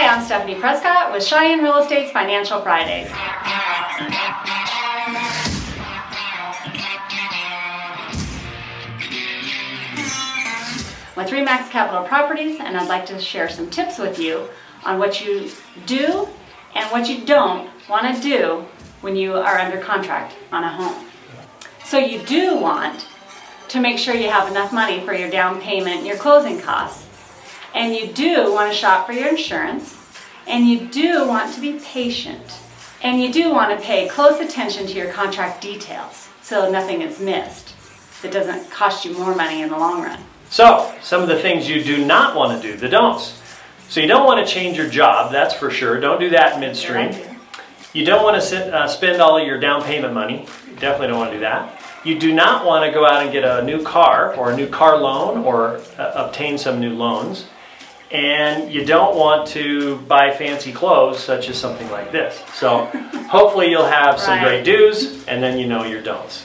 Hi, I'm Stephanie Prescott with Cheyenne Real Estate's Financial Fridays. With RE/MAX Capital Properties, and I'd like to share some tips with you on what you do and what you don't want to do when you are under contract on a home. So you do want to make sure you have enough money for your down payment and your closing costs. And you do want to shop for your insurance. And you do want to be patient. And you do want to pay close attention to your contract details so nothing is missed that doesn't cost you more money in the long run. So, some of the things you do not want to do, the don'ts. So you don't want to change your job, that's for sure. Don't do that midstream. You don't want to spend all of your down payment money. You definitely don't want to do that. You do not want to go out and get a new car or a new car loan or obtain some new loans. And you don't want to buy fancy clothes such as something like this. So hopefully you'll have some great do's and then you know your don'ts.